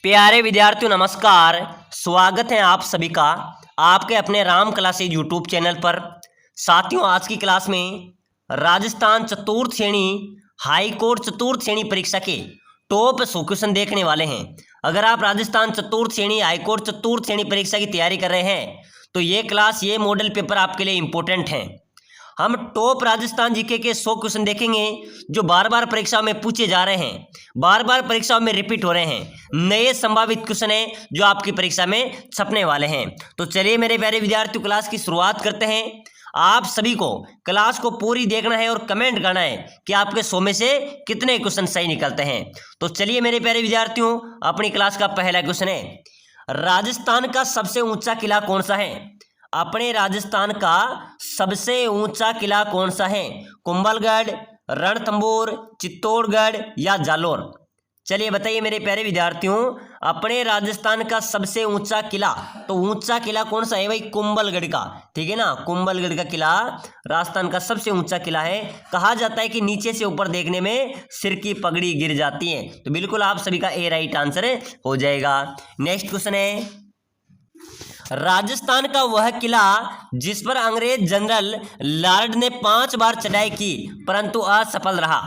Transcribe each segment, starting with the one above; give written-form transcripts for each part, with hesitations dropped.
प्यारे विद्यार्थियों नमस्कार। स्वागत है आप सभी का आपके अपने राम क्लासेज यूट्यूब चैनल पर। साथियों, आज की क्लास में राजस्थान चतुर्थ श्रेणी हाई कोर्ट चतुर्थ श्रेणी परीक्षा के टॉप 100 क्वेश्चन देखने वाले हैं। अगर आप राजस्थान चतुर्थ श्रेणी हाई कोर्ट चतुर्थ श्रेणी परीक्षा की तैयारी कर रहे हैं तो ये मॉडल पेपर आपके लिए इंपॉर्टेंट है। हम टॉप राजस्थान जीके के 100 क्वेश्चन देखेंगे जो बार बार परीक्षाओं में पूछे जा रहे हैं, बार बार परीक्षाओं में रिपीट हो रहे हैं, नए संभावित क्वेश्चन हैं जो आपकी परीक्षा में छपने वाले हैं। तो चलिए मेरे प्यारे विद्यार्थियों, क्लास की शुरुआत करते हैं। आप सभी को क्लास को पूरी देखना है और कमेंट करना है कि आपके 100 में से कितने क्वेश्चन सही निकलते हैं। तो चलिए मेरे प्यारे विद्यार्थियों, अपनी क्लास का पहला क्वेश्चन है, राजस्थान का सबसे ऊंचा किला कौन सा है? अपने राजस्थान का सबसे ऊंचा किला कौन सा है? कुंभलगढ़, रणथंभौर, चित्तौड़गढ़ या जालोर? चलिए बताइए मेरे प्यारे विद्यार्थियों, अपने राजस्थान का सबसे ऊंचा किला, तो ऊंचा किला कौन सा है भाई? कुंभलगढ़ का, ठीक है ना। कुंभलगढ़ का किला राजस्थान का सबसे ऊंचा किला है। कहा जाता है कि नीचे से ऊपर देखने में सिर की पगड़ी गिर जाती है। तो बिल्कुल आप सभी का ए राइट आंसर हो जाएगा। नेक्स्ट क्वेश्चन है, राजस्थान का वह किला जिस पर अंग्रेज जनरल लॉर्ड ने 5 बार चढ़ाई की परंतु असफल रहा।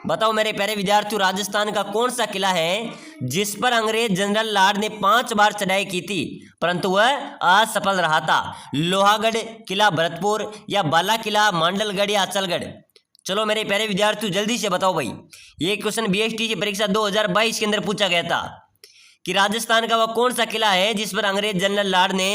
बताओ मेरे प्यारे विद्यार्थियों, राजस्थान का कौन सा किला है जिस पर अंग्रेज जनरल लॉर्ड ने 5 बार चढ़ाई की थी परंतु वह असफल रहा था? लोहागढ़ किला, भरतपुर या बाला किला, मांडलगढ़ या अचलगढ़? चलो मेरे प्यारे विद्यार्थियों जल्दी से बताओ भाई। ये क्वेश्चन बीएसटी की परीक्षा 2022 के अंदर पूछा गया था कि राजस्थान का वह कौन सा किला है जिस पर अंग्रेज जनरल लॉर्ड ने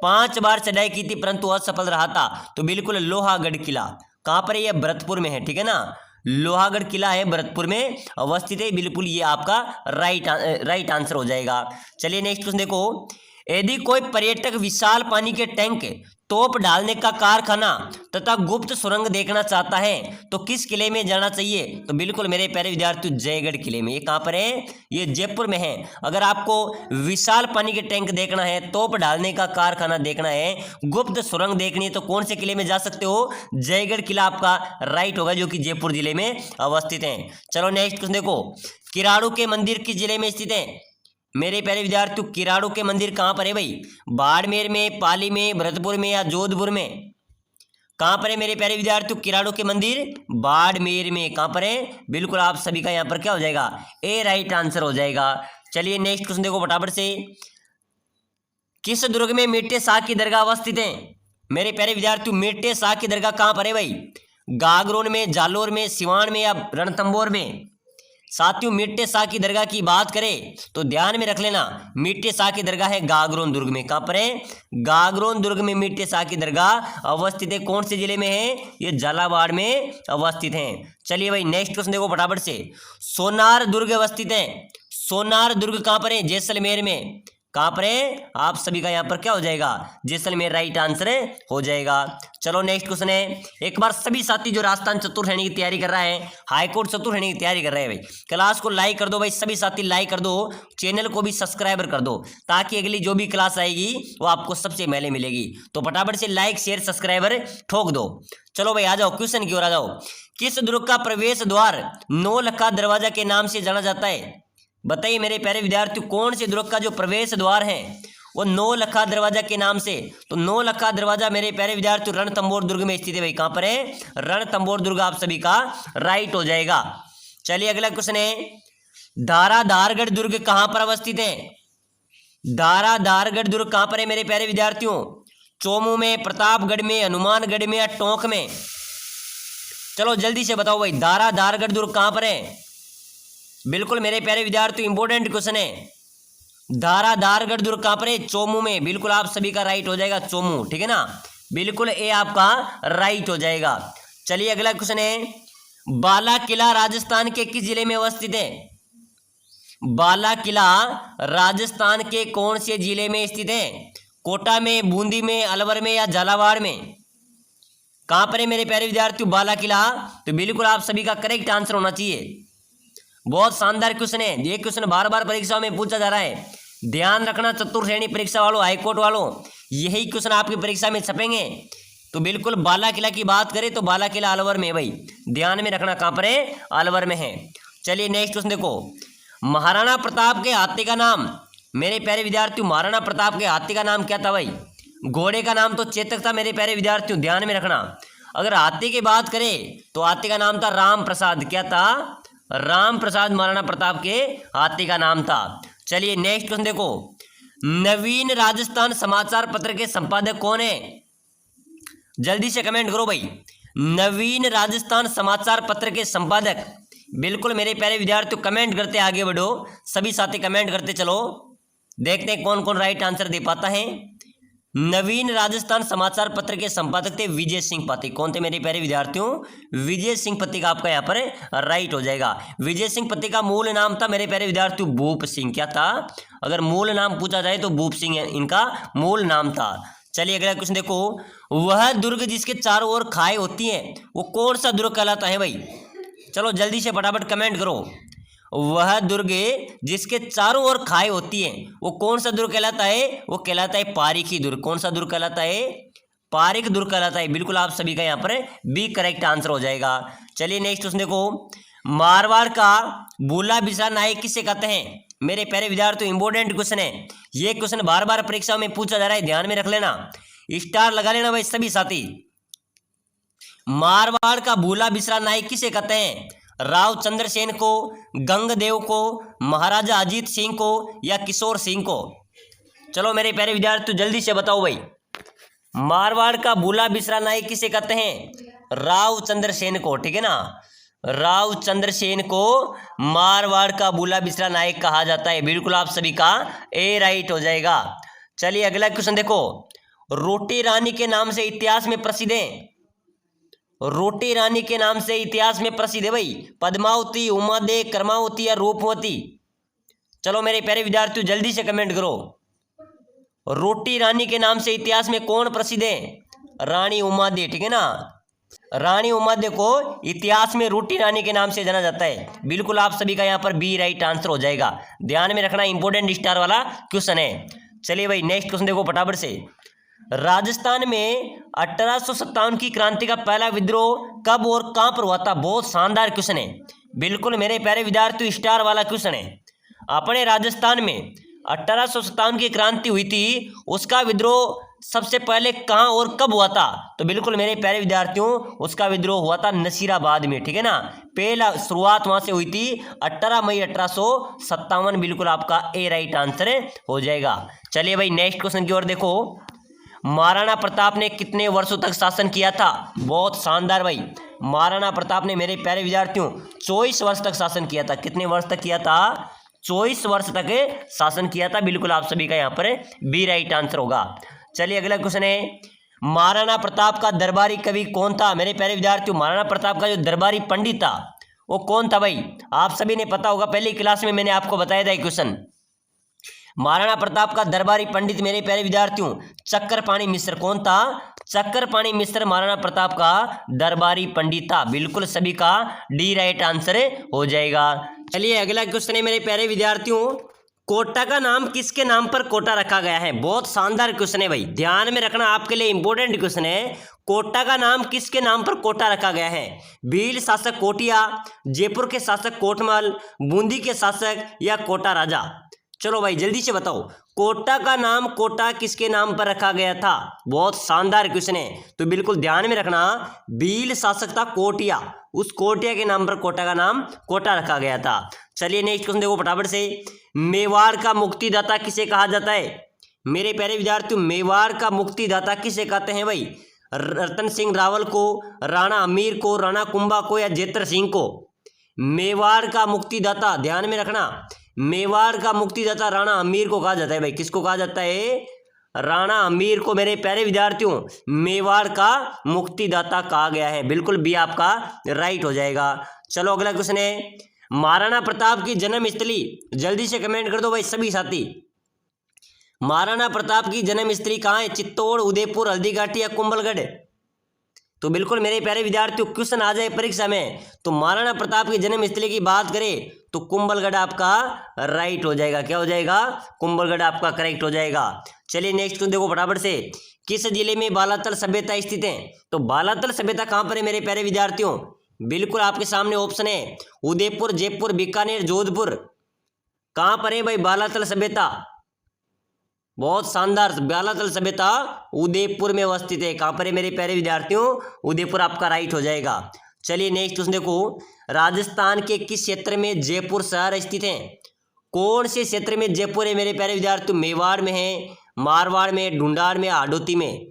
5 बार चढ़ाई की थी परंतु असफल रहा था? तो बिल्कुल लोहागढ़ किला। कहाँ पर है? यह भरतपुर में है, ठीक है ना। लोहागढ़ किला है, भरतपुर में अवस्थित है। बिल्कुल ये आपका राइट आंसर हो जाएगा। चलिए नेक्स्ट क्वेश्चन देखो, यदि कोई पर्यटक विशाल पानी के टैंक, तोप डालने का कारखाना तथा गुप्त सुरंग देखना चाहता है तो किस किले में जाना चाहिए? तो बिल्कुल मेरे प्यारे विद्यार्थियों जयगढ़ किले में। ये कहाँ पर है? ये जयपुर में है। अगर आपको विशाल पानी के टैंक देखना है, तोप डालने का कारखाना देखना है, गुप्त सुरंग देखनी है तो कौन से किले में जा सकते हो? जयगढ़ किला आपका राइट होगा, जो कि जयपुर जिले में अवस्थित है। चलो नेक्स्ट क्वेश्चन देखो, किराड़ू के मंदिर किस जिले में स्थित है? मेरे प्यारे विद्यार्थियों, किराड़ू के मंदिर कहाँ पर है भाई? बाड़मेर में, पाली में, भरतपुर में या जोधपुर में? कहाँ पर है मेरे प्यारे विद्यार्थियों किराड़ू के मंदिर? बाड़मेर में। कहाँ पर है? बिल्कुल आप सभी का यहाँ पर क्या हो जाएगा? ए राइट आंसर हो जाएगा। चलिए नेक्स्ट क्वेश्चन देखो फटाफट से, किस दुर्ग में मिर्टे शाह की दरगाह अवस्थित है? मेरे प्यारे विद्यार्थियों, मिर्टे शाह की दरगाह कहाँ पर है भाई? गागरोन में, जालोर में, सिवान में या रणथंभौर में? साथियों, मिर्टे शाह की दरगाह की बात करें तो ध्यान में रख लेना, मिर्टे शाह की दरगाह है गागरोन दुर्ग में। कहाँ पर है? गागरोन दुर्ग में मिर्टे शाह की दरगाह अवस्थित है। कौन से जिले में है? ये झालावाड़ में अवस्थित है। चलिए भाई नेक्स्ट क्वेश्चन देखो फटाफट से, सोनार दुर्ग अवस्थित है। सोनार दुर्ग कहाँ पर है? जैसलमेर में। कहाँ पर है? आप सभी का यहाँ पर क्या हो जाएगा? जैसलमेर राइट आंसर हो जाएगा। चलो नेक्स्ट क्वेश्चन है, एक बार सभी साथी जो राजस्थान चतुर्थ श्रेणी की तैयारी कर रहा है, हाईकोर्ट चतुर्थ श्रेणी की तैयारी कर रहे हैं भाई, क्लास को लाइक कर दो भाई। सभी साथी लाइक कर दो, चैनल को भी सब्सक्राइबर कर दो ताकि अगली जो भी क्लास आएगी वो आपको सबसे पहले मिलेगी। तो फटाफट से लाइक शेयर सब्सक्राइबर ठोक दो। चलो भाई आ जाओ, क्वेश्चन की ओर आ जाओ। किस दुर्ग का प्रवेश द्वार नौलखा दरवाजा के नाम से जाना जाता है? बताइए मेरे प्यारे विद्यार्थियों, कौन से दुर्ग का जो प्रवेश द्वार है वो नौलखा दरवाजा के नाम से? तो नौलखा दरवाजा मेरे प्यारे विद्यार्थियों रणथंभौर दुर्ग में स्थित है भाई। कहाँ पर है? रणथंभौर दुर्ग आप सभी का राइट हो जाएगा। चलिए अगला क्वेश्चन है, धाराधारगढ़ दुर्ग कहाँ पर अवस्थित है? धाराधारगढ़ दुर्ग कहाँ पर है मेरे प्यारे विद्यार्थियों? चोमू में, प्रतापगढ़ में, हनुमानगढ़ में या टोंक में? चलो जल्दी से बताओ भाई, धाराधारगढ़ दुर्ग कहाँ पर है? बिल्कुल मेरे प्यारे विद्यार्थियों इंपॉर्टेंट क्वेश्चन है, धाराधारगढ़ दुर्ग कहाँ पर है? चोमू में। बिल्कुल आप सभी का राइट हो जाएगा चोमू, ठीक है ना। बिल्कुल ए आपका राइट हो जाएगा। चलिए अगला क्वेश्चन है, बाला किला राजस्थान के किस जिले में अवस्थित है? बाला किला राजस्थान के कौन से जिले में स्थित है? कोटा में, बूंदी में, अलवर में या झालावाड़ में? कहाँ पर है मेरे प्यारे विद्यार्थियों बाला किला? तो बिल्कुल आप सभी का करेक्ट आंसर होना चाहिए। बहुत शानदार क्वेश्चन है, ये क्वेश्चन बार बार परीक्षाओं में पूछा जा रहा है। ध्यान रखना चतुर्थ श्रेणी परीक्षा वालों, हाईकोर्ट वालों, यही क्वेश्चन आपकी परीक्षा में छपेंगे। तो बिल्कुल बाला किला की बात करें तो बाला किला अलवर में भाई, ध्यान में रखना कहाँ पर है? अलवर में है। चलिए नेक्स्ट क्वेश्चन देखो, महाराणा प्रताप के हाथी का नाम मेरे प्यारे विद्यार्थियों महाराणा प्रताप के हाथी का नाम क्या था भाई? घोड़े का नाम तो चेतक था मेरे प्यारे विद्यार्थियों, ध्यान में रखना। अगर हाथी की बात करें तो हाथी का नाम था राम प्रसाद। क्या था? राम प्रसाद महाराणा प्रताप के हाथी का नाम था। चलिए नेक्स्ट क्वेश्चन देखो, नवीन राजस्थान समाचार पत्र के संपादक कौन है? जल्दी से कमेंट करो भाई। नवीन राजस्थान समाचार पत्र के संपादक, बिल्कुल मेरे प्यारे विद्यार्थियों कमेंट करते आगे बढ़ो, सभी साथी कमेंट करते चलो, देखते हैं कौन कौन राइट आंसर दे पाता है। नवीन राजस्थान समाचार पत्र के संपादक थे विजय सिंह पाती। कौन थे मेरे प्यारे विद्यार्थियों? विजय सिंह पाती का आपका यहाँ पर राइट हो जाएगा। विजय सिंह पाती का मूल नाम था मेरे प्यारे विद्यार्थियों भूप सिंह। क्या था? अगर मूल नाम पूछा जाए तो भूप सिंह इनका मूल नाम था। चलिए अगला क्वेश्चन देखो, वह दुर्ग जिसके चारों ओर खाई होती है वो कौन सा दुर्ग कहलाता है भाई? चलो जल्दी से फटाफट कमेंट करो। वह दुर्ग जिसके चारों ओर खाई होती है वो कौन सा दुर्ग कहलाता है? वो कहलाता है पारीखी दुर्ग। कौन सा दुर्ग कहलाता है? पारीख दुर्ग कहलाता है। बिल्कुल आप सभी का यहाँ पर बी करेक्ट आंसर हो जाएगा। चलिए नेक्स्ट क्वेश्चन देखो, मारवाड़ का भूला बिसरा नायक किसे कहते हैं? मेरे प्यारे विद्यार्थियों इंपॉर्टेंट क्वेश्चन है ये, क्वेश्चन बार बार परीक्षा में पूछा जा रहा है, ध्यान में रख लेना, स्टार लगा लेना भाई सभी साथी। मारवाड़ का भूला बिसरा नायक किसे कहते हैं? राव चंद्रसेन को, गंगदेव को, महाराजा अजीत सिंह को या किशोर सिंह को? चलो मेरे प्यारे विद्यार्थियों जल्दी से बताओ भाई, मारवाड़ का भूला बिसरा नायक किसे कहते हैं? राव चंद्रसेन को, ठीक है ना, राव चंद्रसेन को मारवाड़ का भूला बिसरा नायक कहा जाता है। बिल्कुल आप सभी का ए राइट हो जाएगा। चलिए अगला क्वेश्चन देखो, रोटी रानी के नाम से इतिहास में प्रसिद्ध है। रोटी रानी के नाम से इतिहास में प्रसिद्ध है भाई पद्मावती, उमादे, कर्मावती या रूपवती? चलो मेरे प्यारे विद्यार्थियों जल्दी से कमेंट करो, रोटी रानी के नाम से इतिहास में कौन प्रसिद्ध है? रानी उमादे, ठीक है ना, रानी उमादे को इतिहास में रोटी रानी के नाम से जाना जाता है। बिल्कुल आप सभी का यहाँ पर बी राइट आंसर हो जाएगा। ध्यान में रखना, इंपोर्टेंट स्टार वाला क्वेश्चन है। चलिए भाई नेक्स्ट क्वेश्चन देखो फटाफट से, राजस्थान में 1857 की क्रांति का पहला विद्रोह कब और कहां पर हुआ था? बहुत शानदार क्वेश्चन है, बिल्कुल मेरे प्यारे विद्यार्थियों स्टार वाला क्वेश्चन है। अपने राजस्थान में 1857 की क्रांति हुई थी, उसका विद्रोह सबसे पहले कहां और कब हुआ था? तो बिल्कुल मेरे प्यारे विद्यार्थियों उसका विद्रोह हुआ था नसीराबाद में, ठीक है ना, पहला शुरुआत वहां से हुई थी 18 मई 1857। बिल्कुल आपका ए राइट आंसर हो जाएगा। चलिए भाई नेक्स्ट क्वेश्चन की ओर देखो, महाराणा प्रताप ने कितने वर्षों तक शासन किया था? बहुत शानदार भाई, महाराणा प्रताप ने मेरे प्यारे विद्यार्थियों 24 वर्ष तक शासन किया था। कितने वर्ष तक किया था? 24 वर्ष तक शासन किया था। बिल्कुल आप सभी का यहाँ पर बी राइट आंसर होगा। चलिए अगला क्वेश्चन है, महाराणा प्रताप का दरबारी कवि कौन था? मेरे प्यारे विद्यार्थियों महाराणा प्रताप का जो दरबारी पंडित था वो कौन था भाई? आप सभी ने पता होगा, पहली क्लास में मैंने आपको बताया था क्वेश्चन। महाराणा प्रताप का दरबारी पंडित मेरे प्यारे विद्यार्थियों चक्रपाणी मिश्र। कौन था? चक्रपाणी मिश्र महाराणा प्रताप का दरबारी पंडित था। बिल्कुल सभी का डी राइट आंसर हो जाएगा। चलिए अगला क्वेश्चन है मेरे प्यारे विद्यार्थियों, कोटा का नाम किसके नाम पर कोटा रखा गया है? बहुत शानदार क्वेश्चन है भाई, ध्यान में रखना, आपके लिए इंपॉर्टेंट क्वेश्चन है। कोटा का नाम किसके नाम पर कोटा रखा गया है? भील शासक कोटिया, जयपुर के शासक कोटमल, बूंदी के शासक या कोटा राजा? चलो भाई जल्दी से बताओ, कोटा का नाम कोटा किसके नाम पर रखा गया था? बहुत शानदार क्वेश्चन है, तो बिल्कुल ध्यान में रखना, भील शासक था कोटिया, उस कोटिया के नाम पर कोटा का नाम कोटा रखा गया था। चलिए नेक्स्ट क्वेश्चन देखो फटाफट से, मेवाड़ का मुक्तिदाता किसे कहा जाता है? मेरे प्यारे विद्यार्थियों मेवाड़ का मुक्तिदाता किसे कहते हैं भाई? रतन सिंह रावल को, राणा अमीर को, राणा कुंभा को या जेतर सिंह को? मेवाड़ का मुक्तिदाता ध्यान में रखना, मेवाड़ का मुक्तिदाता राणा अमीर को कहा जाता है भाई। किसको कहा जाता है? राणा अमीर को मेरे प्यारे विद्यार्थियों मेवाड़ का मुक्तिदाता कहा गया है। बिल्कुल बी आपका राइट हो जाएगा। चलो अगला क्वेश्चन है, महाराणा प्रताप की जन्मस्थली, जल्दी से कमेंट कर दो भाई सभी साथी, महाराणा प्रताप की जन्मस्थली कहाँ है? चित्तौड़, उदयपुर, हल्दीघाटी या कुंभलगढ़? तो बिल्कुल मेरे प्यारे विद्यार्थियों क्वेश्चन आ जाए परीक्षा में तो महाराणा प्रताप की जन्मस्थली की बात करें तो कुंभलगढ़ आपका राइट हो जाएगा। क्या हो जाएगा? कुंभलगढ़ आपका करेक्ट हो जाएगा। चलिए नेक्स्ट देखो फटाफट से, किस जिले में बालातल सभ्यता स्थित है? तो बालातल सभ्यता कहाँ पर है मेरे प्यारे विद्यार्थियों? बिल्कुल आपके सामने ऑप्शन है, उदयपुर, जयपुर, बीकानेर, जोधपुर। कहाँ पर है भाई बालातल सभ्यता? बहुत शानदार। ब्यालातल सभ्यता उदयपुर में अवस्थित है। कहाँ पर है मेरे प्यारे विद्यार्थियों? उदयपुर आपका राइट हो जाएगा। चलिए नेक्स्ट क्वेश्चन देखो, राजस्थान के किस क्षेत्र में जयपुर शहर स्थित है? कौन से क्षेत्र में जयपुर है मेरे प्यारे विद्यार्थियों? मेवाड़ में है, मारवाड़ में, ढूंढाड़ में, हाडोती में?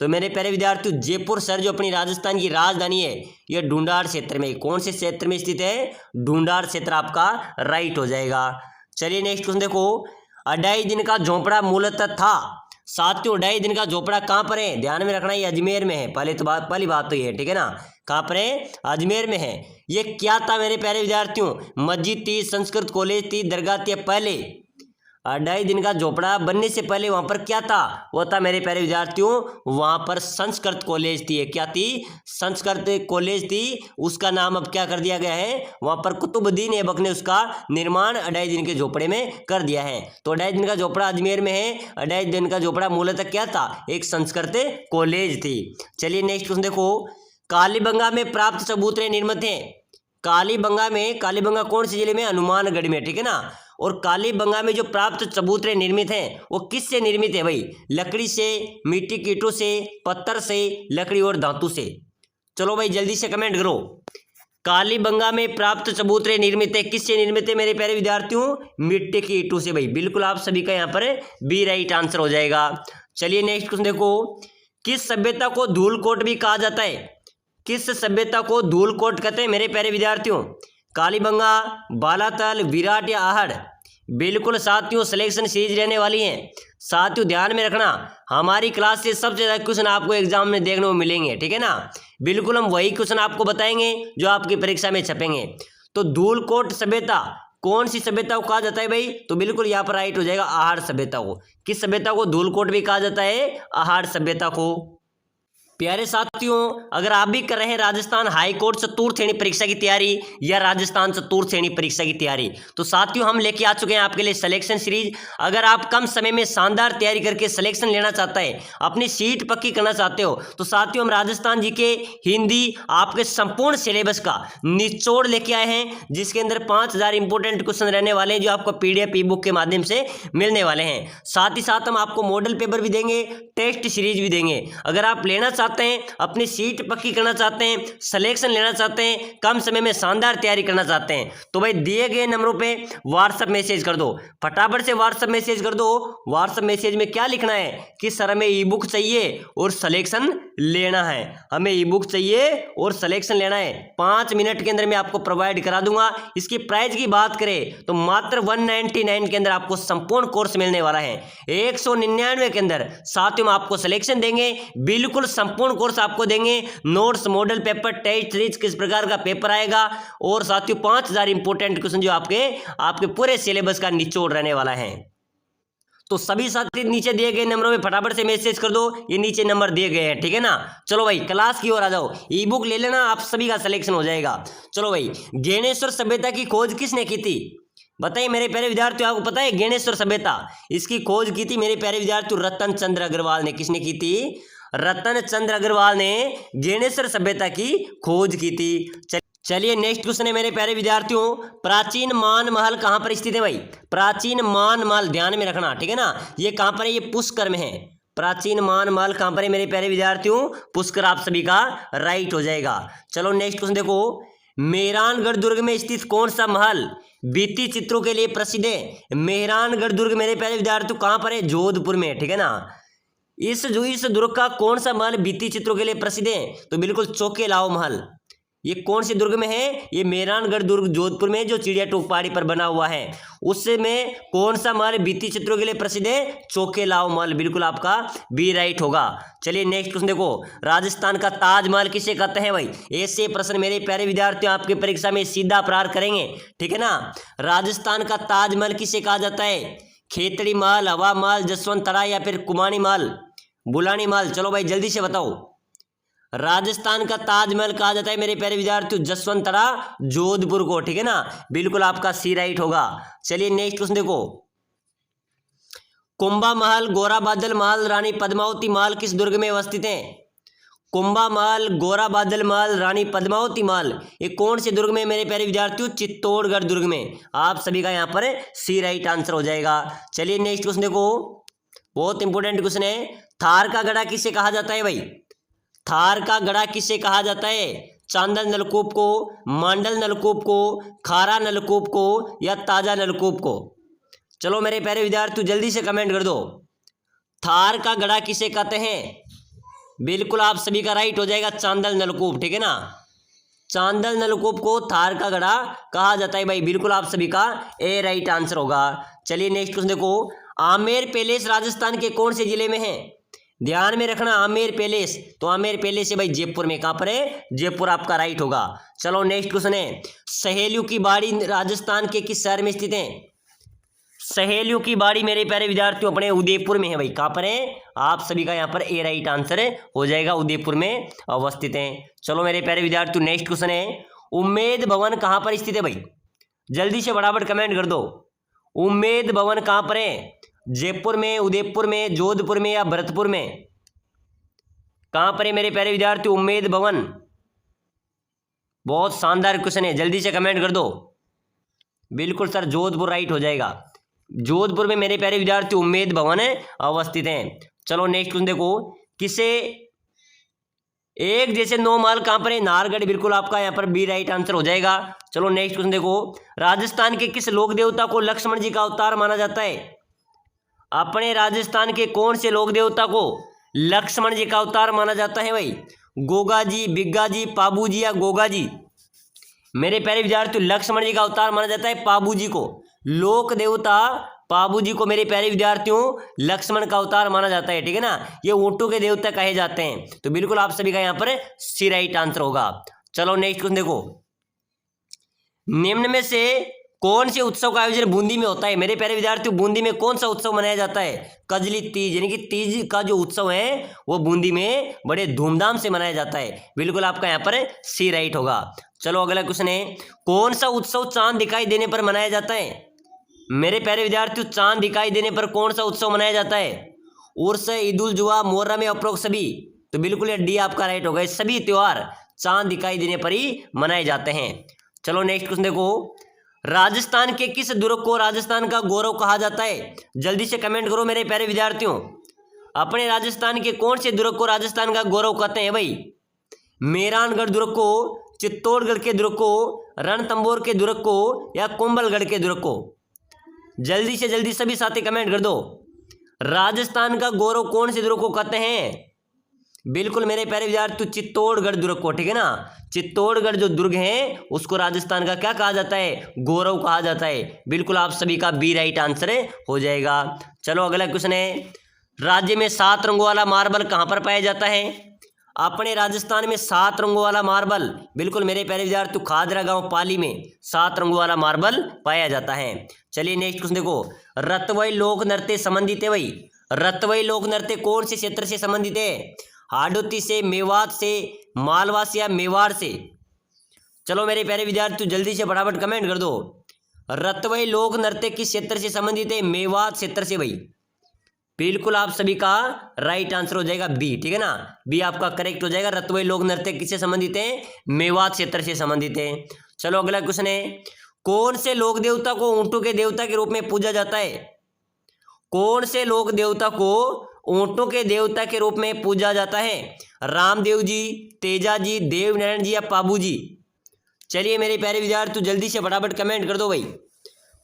तो मेरे प्यारे विद्यार्थियों जयपुर शहर जो अपनी राजस्थान की राजधानी है यह ढूंढाड़ क्षेत्र में। कौन से क्षेत्र में स्थित है? ढूंढाड़ क्षेत्र आपका राइट हो जाएगा। चलिए नेक्स्ट क्वेश्चन देखो, 2.5 दिन का झोपड़ा मूलतः था। साथियों 2.5 दिन का झोपड़ा कहाँ पर है? ध्यान में रखना, ये अजमेर में है। पहली बात तो ये है, ठीक है ना। कहाँ पर है? अजमेर में है। ये क्या था मेरे प्यारे विद्यार्थियों? मस्जिद थी, संस्कृत कॉलेज थी, दरगाह थी? पहले 2.5 दिन का झोपड़ा बनने से पहले वहां पर क्या था? वो था मेरे प्यारे विद्यार्थियों, वहां पर संस्कृत कॉलेज थी। क्या थी? संस्कृत कॉलेज थी। उसका नाम अब क्या कर दिया गया है? वहां पर कुतुबुद्दीन ऐबक ने उसका निर्माण 2.5 दिन के झोपड़े में कर दिया है। तो 2.5 दिन का झोपड़ा अजमेर में है। 2.5 दिन का झोपड़ा मूलतः क्या था? एक संस्कृत कॉलेज थी। चलिए नेक्स्ट क्वेश्चन देखो, कालीबंगा में प्राप्त चबूतरे निर्मित हैं। कालीबंगा कौन से जिले में? हनुमानगढ़ में, ठीक है ना। और कालीबंगा में जो प्राप्त चबूतरे निर्मित हैं वो किससे निर्मित है भाई? लकड़ी से, मिट्टी की ईंटों से, पत्थर से, लकड़ी और धातु से? चलो भाई जल्दी से कमेंट करो। कालीबंगा में प्राप्त चबूतरे निर्मित है, किससे निर्मित है मेरे प्यारे विद्यार्थियों? मिट्टी की ईंटों से भाई। बिल्कुल आप सभी का यहाँ पर बी राइट आंसर हो जाएगा। चलिए नेक्स्ट क्वेश्चन देखो, किस सभ्यता को धूलकोट भी कहा जाता है? किस सभ्यता को धूलकोट कहते हैं मेरे प्यारे विद्यार्थियों? कालीबंगा, बालातल, विराट या आहड़? बिल्कुल साथियों सिलेक्शन सीरीज रहने वाली है। साथियों ध्यान में रखना, हमारी क्लास से सबसे ज्यादा क्वेश्चन आपको एग्जाम में देखने को मिलेंगे, ठीक है ना। बिल्कुल हम वही क्वेश्चन आपको बताएंगे जो आपकी परीक्षा में छपेंगे। तो धूलकोट सभ्यता कौन सी सभ्यता को कहा जाता है भाई? तो बिल्कुल यहाँ पर राइट हो जाएगा आहड़ सभ्यता को। किस सभ्यता को धूलकोट भी कहा जाता है? आहड़ सभ्यता को। प्यारे साथियों, अगर आप भी कर रहे हैं राजस्थान हाई कोर्ट चतुर्थ श्रेणी परीक्षा की तैयारी या राजस्थान चतुर्थ श्रेणी परीक्षा की तैयारी, तो साथियों हम लेके आ चुके हैं आपके लिए सिलेक्शन सीरीज। अगर आप कम समय में शानदार तैयारी करके सिलेक्शन लेना चाहते हैं, अपनी सीट पक्की करना चाहते हो, तो साथियों हम राजस्थान जी के हिंदी आपके संपूर्ण सिलेबस का निचोड़ लेके आए हैं, जिसके अंदर 5000 इंपोर्टेंट क्वेश्चन रहने वाले हैं जो आपको PDF ई बुक के माध्यम से मिलने वाले हैं। साथ ही साथ हम आपको मॉडल पेपर भी देंगे, टेस्ट सीरीज भी देंगे। अगर आप लेना चाहते हैं, अपनी सीट पक्की करना चाहते हैं, सिलेक्शन लेना चाहते हैं, कम समय में शानदार तैयारी करना चाहते हैं, तो भाई दिए गए नंबरों पे व्हाट्सएप मैसेज कर दो। फटाफट से व्हाट्सएप मैसेज कर दो। व्हाट्सएप मैसेज में क्या लिखना है कि सर हमें ई बुक चाहिए और सिलेक्शन लेना है। हमें ई बुक चाहिए और सिलेक्शन लेना है। 5 मिनट के अंदर मैं आपको प्रोवाइड करा दूंगा। इसकी प्राइस की बात करें तो मात्र 199 के अंदर आपको संपूर्ण कोर्स मिलने वाला है। 199 के अंदर साथियों हम आपको सिलेक्शन देंगे, बिल्कुल संपूर्ण कोर्स आपको देंगे। Notes, model paper, test series, किस प्रकार का पेपर आएगा, और साथियों 5000 इंपोर्टेंट क्वेश्चन जो आपके पूरे सिलेबस का निचोड़ रहने वाला है। तो सभी साथी नीचे दिए गए नंबरों में फटाफट से मैसेज कर दो। ये नीचे नंबर दिए गए हैं, ठीक है ना। चलो भाई क्लास की ओर आ जाओ, ई बुक ले लेना, आप सभी का सिलेक्शन हो जाएगा। चलो भाई, ज्ञानेश्वर सभ्यता की खोज किसने की थी? बताइए मेरे प्यारे विद्यार्थियों, आपको पता है ज्ञानेश्वर सभ्यता इसकी खोज की थी मेरे प्यारे विद्यार्थियों रतन चंद्र अग्रवाल ने। किसने की थी? रतन चंद्र अग्रवाल ने ज्ञानेश्वर सभ्यता की खोज की थी। चलिए नेक्स्ट क्वेश्चन है मेरे प्यारे विद्यार्थियों, प्राचीन मान महल कहां पर स्थित है भाई? प्राचीन मान महल ध्यान में रखना, ठीक है ना। ये कहां पर है? ये पुष्कर में है। प्राचीन मान महल कहां पर है मेरे प्यारे विद्यार्थियों? पुष्कर आप सभी का राइट हो जाएगा। चलो नेक्स्ट क्वेश्चन देखो, मेहरानगढ़ दुर्ग में स्थित कौन सा महल भित्ति चित्रों के लिए प्रसिद्ध है? मेहरानगढ़ दुर्ग मेरे प्यारे विद्यार्थियों कहां पर है? जोधपुर में, ठीक है ना। इस दुर्ग का कौन सा महल भित्ति चित्रों के लिए प्रसिद्ध है? तो बिल्कुल चौकेलाओ महल। ये कौन से दुर्ग में है? ये मेहरानगढ़ दुर्ग जोधपुर में जो चिड़िया टोक पहाड़ी पर बना हुआ है, उसमें कौन सा महल भित्ति चित्रों के लिए प्रसिद्ध है? चौकेलाओ महल। बिल्कुल आपका बी राइट होगा। चलिए नेक्स्ट क्वेश्चन देखो, राजस्थान का ताजमहल किसे कहते हैं भाई? ऐसे प्रश्न मेरे प्यारे विद्यार्थियों आपके परीक्षा में सीधा प्रहार करेंगे, ठीक है ना। राजस्थान का ताजमहल किसे कहा जाता है? खेतड़ी महल, हवा महल, जसवंत तरा या फिर कुमानी महल, बुलानी महल? चलो भाई जल्दी से बताओ। राजस्थान का ताजमहल कहा जाता है मेरे प्यारे विद्यार्थियों जसवंत तरा जोधपुर को, ठीक है ना। बिल्कुल आपका सी राइट होगा। चलिए नेक्स्ट क्वेश्चन देखो, कुंभा महल, गोरा बादल महल, रानी पद्मावती महल किस दुर्ग में अवस्थित है? कुंभा महल, गोरा बादल महल, रानी पद्मावती महल, ये कौन से दुर्ग में मेरे प्यारे विद्यार्थियों? चित्तौड़गढ़ दुर्ग में। आप सभी का यहाँ पर सी राइट आंसर हो जाएगा। चलिए नेक्स्ट क्वेश्चन देखो, बहुत इंपॉर्टेंट क्वेश्चन है। थार का गड़ा किसे कहा जाता है भाई? थार का गड़ा किसे कहा जाता है? चांदल नलकूप को, मांडल नलकूप को, खारा नलकूप को या ताजा नलकूप को? चलो मेरे प्यारे विद्यार्थियों जल्दी से कमेंट कर दो। थार का गड़ा किसे कहते हैं? बिल्कुल आप सभी का राइट हो जाएगा चांदल नलकूप, ठीक है ना। चांदल नलकूप को थार का गड़ा कहा जाता है भाई, बिल्कुल आप सभी का ए राइट आंसर होगा। चलिए नेक्स्ट क्वेश्चन देखो, आमेर पैलेस राजस्थान के कौन से जिले में है? ध्यान में रखना आमेर पैलेस, तो आमेर पैलेस है भाई जयपुर में। कहां पर है? जयपुर आपका राइट होगा। चलो नेक्स्ट क्वेश्चन है, सहेलियों की बाड़ी राजस्थान के किस शहर में स्थित है? सहेलियों की बाड़ी मेरे प्यारे विद्यार्थियों अपने उदयपुर में है भाई। कहां पर है? आप सभी का यहाँ पर ए राइट आंसर हो जाएगा, उदयपुर में अवस्थित है। चलो मेरे प्यारे विद्यार्थियों नेक्स्ट क्वेश्चन है, उम्मेद भवन कहां पर स्थित है भाई? जल्दी से फटाफट कमेंट कर दो। उम्मेद भवन कहां पर है? जयपुर में, उदयपुर में, जोधपुर में या भरतपुर में? कहां पर है मेरे प्यारे विद्यार्थियों उम्मेद भवन? बहुत शानदार क्वेश्चन है, जल्दी से कमेंट कर दो। बिल्कुल सर जोधपुर राइट हो जाएगा। जोधपुर में मेरे प्यारे विद्यार्थी उम्मेद भवन अवस्थित हैं। चलो नेक्स्ट क्वेश्चन देखो, किसे एक जैसे 9 माल कहां पर है? नाहरगढ़, बिल्कुल आपका यहाँ पर बी राइट आंसर हो जाएगा। चलो नेक्स्ट क्वेश्चन देखो, राजस्थान के किस लोक देवता को लक्ष्मण जी का अवतार माना जाता है? अपने राजस्थान के कौन से लोक देवता को लक्ष्मण जी का अवतार माना जाता है भाई? गोगा जी, बिग्गा जी, पाबू जी या गोगा जी? मेरे प्यारे विद्यार्थियों लक्ष्मण जी का अवतार माना जाता है पाबू जी को। लोक देवता पाबू जी को मेरे प्यारे विद्यार्थियों लक्ष्मण का अवतार माना जाता है, ठीक है ना। ये ऊंटों के देवता कहे जाते हैं, तो बिल्कुल आप सभी का यहाँ पर सी राइट आंसर होगा। चलो नेक्स्ट क्वेश्चन देखो, निम्न में से कौन से उत्सव का आयोजन बूंदी में होता है? मेरे प्यारे विद्यार्थियों बूंदी में कौन सा उत्सव मनाया जाता है? कजली तीज, यानी कि तीज का जो उत्सव है वो बूंदी में बड़े धूमधाम से मनाया जाता है। बिल्कुल आपका यहाँ पर सी राइट होगा। चलो अगला क्वेश्चन है, कौन सा उत्सव चांद दिखाई देने पर मनाया जाता है? मेरे प्यारे विद्यार्थियों चांद दिखाई देने पर कौन सा उत्सव मनाया जाता है? उर्स, ईद उल जुहा, मुहर्रम या उपरोक्त सभी? तो बिल्कुल ये डी आपका राइट होगा। सभी त्योहार चांद दिखाई देने पर ही मनाए जाते हैं। चलो नेक्स्ट क्वेश्चन देखो, राजस्थान के किस दुर्ग को राजस्थान का गौरव कहा जाता है? जल्दी से कमेंट करो मेरे प्यारे विद्यार्थियों। अपने राजस्थान के कौन से दुर्ग को राजस्थान का गौरव कहते हैं भाई? मेहरानगढ़ दुर्ग को, चित्तौड़गढ़ के दुर्ग को, रणथंभौर के दुर्ग को या कुंभलगढ़ के दुर्ग को? जल्दी से जल्दी सभी साथी कमेंट कर दो। राजस्थान का गौरव कौन से दुर्ग को कहते हैं? बिल्कुल मेरे प्यारे विद्यार्थी चित्तौड़गढ़ दुर्ग को, ठीक है ना। चित्तौड़गढ़ जो दुर्ग है उसको राजस्थान का क्या कहा जाता है? गौरव कहा जाता है। बिल्कुल आप सभी का बी राइट आंसर हो जाएगा। चलो अगला क्वेश्चन है, राज्य में 7 रंगों वाला मार्बल कहां पर पाया जाता है? अपने राजस्थान में 7 रंगों वाला मार्बल, बिल्कुल मेरे प्यारे विद्यार्थी खादरा गांव पाली में 7 रंगों वाला मार्बल पाया जाता है। चलिए नेक्स्ट क्वेश्चन देखो, रतवई लोक नृत्य संबंधित है भाई। रतवई लोक नृत्य कौन से क्षेत्र से संबंधित है? हाडोती से, मेवात से, मालवा से या मेवाड़ से? चलो मेरे प्यारे विद्यार्थी जल्दी से फटाफट कमेंट कर दो। रतवई लोक नृत्य किस क्षेत्र से संबंधित है? मेवात क्षेत्र से भाई। बिल्कुल आप सभी का राइट आंसर हो जाएगा बी, ठीक है ना। बी आपका करेक्ट हो जाएगा। रतवई लोक नृत्य किससे संबंधित है? मेवात क्षेत्र से संबंधित है। चलो अगला क्वेश्चन है, कौन से लोक देवता को ऊंटों के देवता के रूप में पूजा जाता है? कौन से लोक देवता को ऊंटों के देवता के रूप में पूजा जाता है? रामदेव जी, तेजा जी, देवनारायण जी या पाबू जी? चलिए मेरे प्यारे विद्यार्थी जल्दी से फटाफट कमेंट कर दो भाई।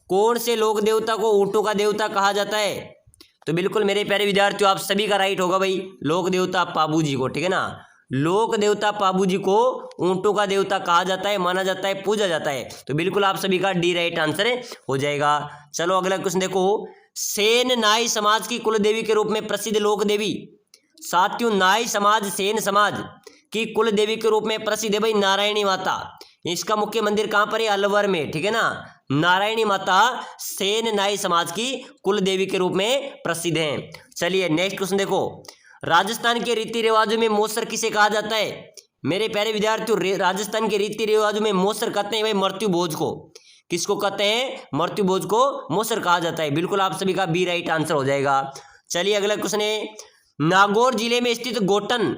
कौन से लोक देवता को ऊंटों का देवता कहा जाता है? तो बिल्कुल मेरे प्यारे विद्यार्थियों आप सभी का राइट होगा भाई, लोक देवता पाबू जी को, ठीक है ना। लोक देवता पाबू जी को ऊंटों का देवता कहा जाता है, माना जाता है, पूजा जाता है। तो बिल्कुल आप सभी का डी राइट आंसर हो जाएगा। चलो अगला क्वेश्चन देखो, सेन नाई समाज की कुल देवी के रूप में प्रसिद्ध लोक देवी। साथियों नाई समाज, सेन समाज की कुल देवी के रूप में प्रसिद्ध है भाई नारायणी माता। इसका मुख्य मंदिर कहाँ पर है? अलवर में, ठीक है ना। नारायणी माता सेन नाई समाज की कुल देवी के रूप में प्रसिद्ध हैं। चलिए नेक्स्ट क्वेश्चन देखो, राजस्थान के रीति रिवाजों में मोसर किसे कहा जाता है? मेरे प्यारे विद्यार्थियों राजस्थान के रीति रिवाजों में मोसर कहते हैं भाई मृत्यु भोज को। किसको कहते हैं? मृत्यु भोज को मोसर कहा जाता है। बिल्कुल आप सभी का बी राइट आंसर हो जाएगा। चलिए अगला क्वेश्चन है, नागौर जिले में स्थित गोटन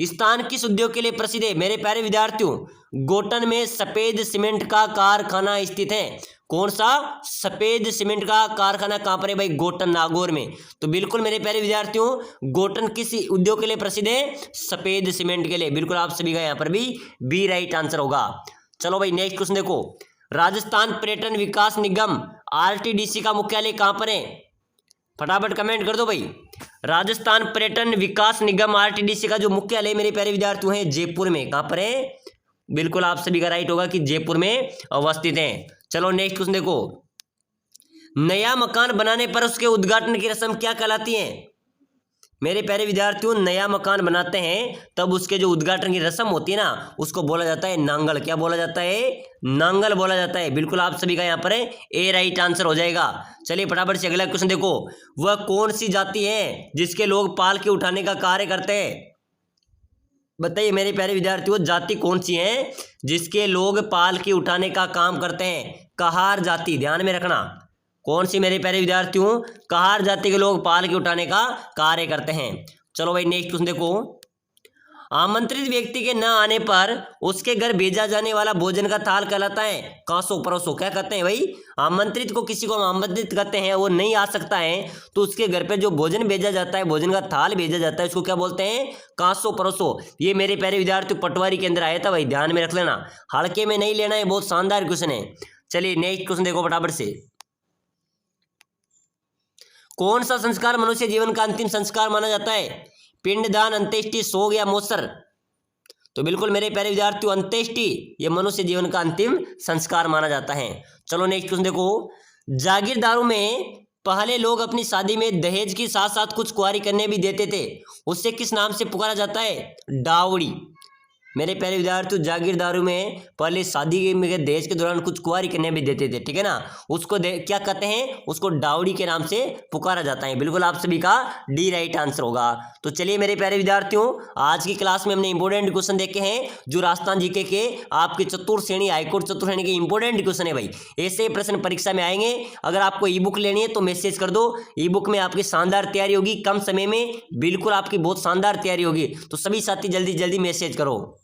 स्थान किस उद्योग के लिए प्रसिद्ध है? मेरे प्यारे विद्यार्थियों गोटन में सफेद सीमेंट का कारखाना स्थित है। कौन सा? सफेद सीमेंट का कारखाना कहां पर है भाई? गोटन, नागौर में। तो बिल्कुल मेरे प्यारे विद्यार्थियों, गोटन किस उद्योग के लिए प्रसिद्ध है? सफेद सीमेंट के लिए। बिल्कुल आप सभी का यहाँ पर भी बी राइट आंसर होगा। चलो भाई नेक्स्ट क्वेश्चन देखो, राजस्थान पर्यटन विकास निगम आरटीडीसी का मुख्यालय कहां पर है? फटाफट कमेंट कर दो भाई। राजस्थान पर्यटन विकास निगम आरटीडीसी का जो मुख्यालय मेरे प्यारे विद्यार्थियों है जयपुर में। कहां पर है? बिल्कुल आप सभी का राइट होगा कि जयपुर में अवस्थित है। चलो नेक्स्ट क्वेश्चन देखो, नया मकान बनाने पर उसके उद्घाटन की रस्म क्या कहलाती है? मेरे प्यारे विद्यार्थियों, नया मकान बनाते हैं तब उसके जो उद्घाटन की रस्म होती है ना, उसको बोला जाता है नांगल। क्या बोला जाता है? नांगल बोला जाता है। बिल्कुल आप सभी का यहाँ पर ए राइट आंसर हो जाएगा। चलिए फटाफट से अगला क्वेश्चन देखो, वह कौन सी जाति है जिसके लोग पाल के उठाने का कार्य करते हैं? बताइए मेरे प्यारे विद्यार्थियों, जाति कौन सी है जिसके लोग पाल के उठाने का काम करते हैं? कहार जाति, ध्यान में रखना। कौन सी मेरे प्यारे विद्यार्थियों? कहार जाति के लोग पाल के उठाने का कार्य करते हैं। चलो भाई नेक्स्ट क्वेश्चन देखो, आमंत्रित व्यक्ति के न आने पर उसके घर भेजा जाने वाला भोजन का थाल कहलाता है? कांसो परोसो। क्या कहते हैं भाई? आमंत्रित को किसी को आमंत्रित करते हैं, वो नहीं आ सकता है तो उसके घर पे जो भोजन भेजा जाता है, भोजन का थाल भेजा जाता है, उसको क्या बोलते हैं? कांसो परोसो। ये मेरे प्यारे विद्यार्थी पटवारी के अंदर आया था भाई, ध्यान में रख लेना, हल्के में नहीं लेना है, बहुत शानदार क्वेश्चन है। चलिए नेक्स्ट क्वेश्चन देखो फटाफट से, कौन सा संस्कार मनुष्य जीवन का अंतिम संस्कार माना जाता है? पिंडदान, अंत्येष्टि, सोग या मोसर? तो बिल्कुल मेरे प्यारे विद्यार्थियों, अंत्येष्टि ये मनुष्य जीवन का अंतिम संस्कार माना जाता है। चलो नेक्स्ट क्वेश्चन देखो, जागीरदारों में पहले लोग अपनी शादी में दहेज के साथ साथ कुछ कुंवारी करने भी देते थे, उससे किस नाम से पुकारा जाता है? डावड़ी। मेरे प्यारे विद्यार्थियों, जागीरदारों में पहले शादी में दहेज के दौरान कुछ कुंवारी कन्या भी देते थे, ठीक है ना, उसको क्या कहते हैं? उसको डावड़ी के नाम से पुकारा जाता है। बिल्कुल आप सभी का डी राइट आंसर होगा। तो चलिए मेरे प्यारे विद्यार्थियों, आज की क्लास में हमने इंपोर्टेंट क्वेश्चन देखे हैं जो राजस्थान जीके के आपके चतुर्थ श्रेणी, हाईकोर्ट चतुर्थ श्रेणी के इंपोर्टेंट क्वेश्चन है भाई। ऐसे प्रश्न परीक्षा में आएंगे। अगर आपको ई बुक लेनी है तो मैसेज कर दो, ई बुक में आपकी शानदार तैयारी होगी, कम समय में बिल्कुल आपकी बहुत शानदार तैयारी होगी। तो सभी साथी जल्दी जल्दी मैसेज करो।